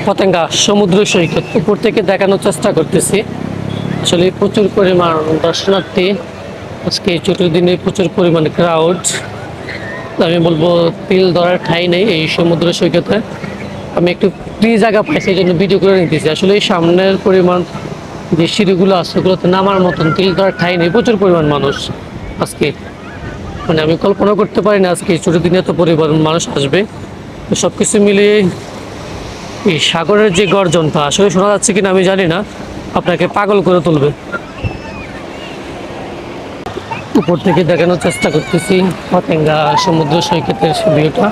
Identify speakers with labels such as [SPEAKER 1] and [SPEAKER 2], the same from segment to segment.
[SPEAKER 1] পতেঙ্গা সমুদ্র সৈকত উপর থেকে দেখানোর চেষ্টা করতেছি। আসলে প্রচুর পরিমাণ দর্শনার্থী, আজকে ছুটির দিনে প্রচুর পরিমাণ ক্রাউড। আমি বলবো তিল ধরার ঠাঁই নেই এই সমুদ্র সৈকতে। আমি একটু ফ্রি জায়গা পাইছি, এই জন্য ভিডিও করে নিতেছি। আসলে এই সামনের পরিমাণ যে সিঁড়িগুলো আছে ওগুলোতে নামার মতন তিল ধরার ঠাঁই নেই, প্রচুর পরিমাণ মানুষ আজকে। মানে আমি কল্পনা করতে পারি না আজকে ছুটির দিনে এত পরিমাণ মানুষ আসবে। তো সব কিছু মিলিয়ে এই সাগরের যে গর্জনটা আসলে শোনা যাচ্ছে কিনা আমি জানি না, আপনাকে পাগল করে তুলবে। উপর থেকে দেখানোর চেষ্টা করতেছি পতেঙ্গা সমুদ্র সৈকতের ভিউটা।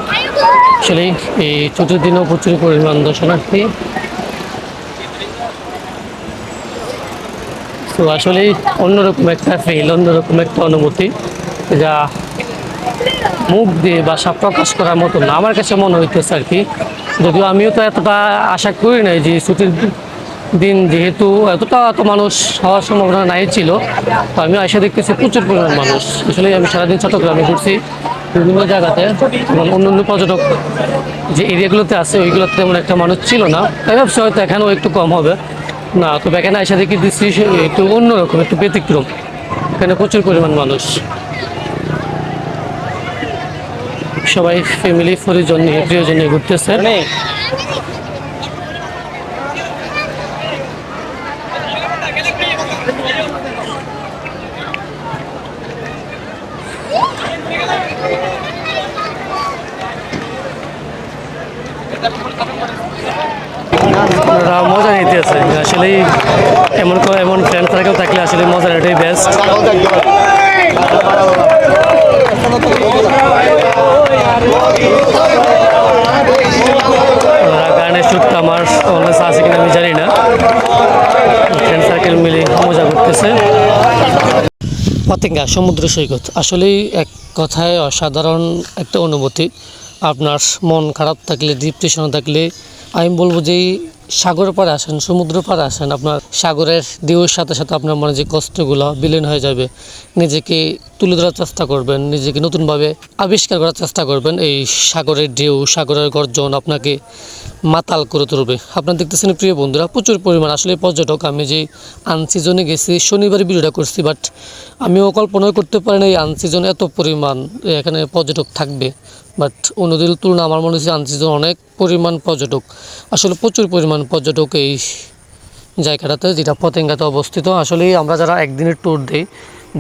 [SPEAKER 1] আসলে এই ছুটির দিনেও প্রচুর পরিমাণ দর্শনার্থী। তো আসলে অন্যরকম একটা ফিল, অন্যরকম একটা অনুভূতি, যা মুখ দিয়ে বাসা প্রকাশ করার মতো না আমার কাছে মনে হইতেছে আর কি। যদিও আমিও তো এতটা আশা করি নাই যে ছুটির দিন যেহেতু এতটা এত মানুষ হওয়ার সম্ভাবনা নাই ছিল, তো আমিও এসে দেখতেছি প্রচুর পরিমাণ মানুষ। আসলে আমি সারাদিন চট্টগ্রামে ঘুরছি বিভিন্ন জায়গাতে, এবং অন্য পর্যটক যে এরিয়াগুলোতে আছে ওইগুলোতে তেমন একটা মানুষ ছিল না। তাই ভাবছি হয়তো এখানেও একটু কম হবে না, তবে এখানে এসে দেখি দিচ্ছি একটু অন্যরকম, একটু ব্যতিক্রম। এখানে প্রচুর পরিমাণ মানুষ, সবাই ফ্যামিলি পরিজন নিয়ে প্রিয়জন নিয়ে ঘুরতেছে। ওরা মজা নিতেছে আসলে। এমন ফ্রেন্ড সার্কেল থাকলে আসলে মজার এটাই বেস্ট। গানের শ্যুটটা আমার অনলাইন আছে কিনা আমি জানি না, ফ্রেন্ড সার্কেল মিলে মজা করতেছে। পতেঙ্গা সমুদ্র সৈকত আসলেই এক কথায় অসাধারণ একটা অনুভূতি। আপনার মন খারাপ থাকলে, ডিপ্রেশনে থাকলে আমি বলবো যে সাগর পাড়ে আসেন, সমুদ্র পাড়ে আসেন। আপনার সাগরের ঢেউয়ের সাথে সাথে আপনার মনে যে কষ্টগুলো বিলীন হয়ে যাবে। নিজেকে তুলে ধরার চেষ্টা করবেন, নিজেকে নতুনভাবে আবিষ্কার করার চেষ্টা করবেন। এই সাগরের ঢেউ, সাগরের গর্জন আপনাকে মাতাল করে তুলবে। আপনারা দেখতেছেন প্রিয় বন্ধুরা প্রচুর পরিমাণ আসলে পর্যটক। আমি যে আনসিজনে গেছি শনিবার ভিডিওটা করছি, বাট আমিও কল্পনা করতে পারি না এই আনসিজনে এত পরিমাণ এখানে পর্যটক থাকবে। বাট অন্যদের তুলনা আমার মনে হচ্ছে আনসিজন অনেক পরিমাণ পর্যটক, আসলে প্রচুর পরিমাণ পর্যটক এই জায়গাটাতে, যেটা পতেঙ্গাতে অবস্থিত। আসলে আমরা যারা একদিনের ট্যুর দিই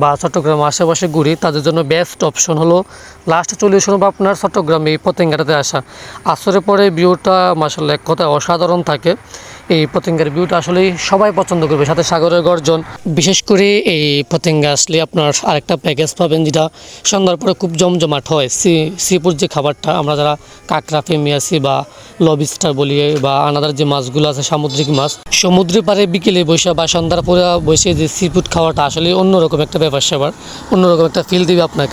[SPEAKER 1] বা চট্টগ্রাম আশেপাশে ঘুরি, তাদের জন্য বেস্ট অপশন হলো লাস্টে চলে আসুন বা আপনার চট্টগ্রামে এই পতেঙ্গাটাতে আসা। আসরের পরে ভিউটা মাশাআল্লাহ এক কথায় অসাধারণ থাকে। এই পতেঙ্গার ভিউটা আসলেই সবাই পছন্দ করবে, সাথে সাগরের গর্জন। বিশেষ করে এই পতেঙ্গা আসলে আপনার আরেকটা প্যাকেজ পাবেন, যেটা সন্ধ্যার পরে খুব জমজমাট হয়। সিপুর যে খাবারটা আমরা যারা কাঁকড়া, ফেমিয়াসি বা লবিস্টার বলি, বা আনাদার যে মাছগুলো আছে সামুদ্রিক মাছ, সমুদ্রে পাড়ে বিকেলে বসে বা সন্ধ্যার পরে বসে যে সি ফুড খাওয়াটা আসলে অন্যরকম একটা ব্যাপার স্যাপার, অন্যরকম একটা ফিল দিবে আপনাকে।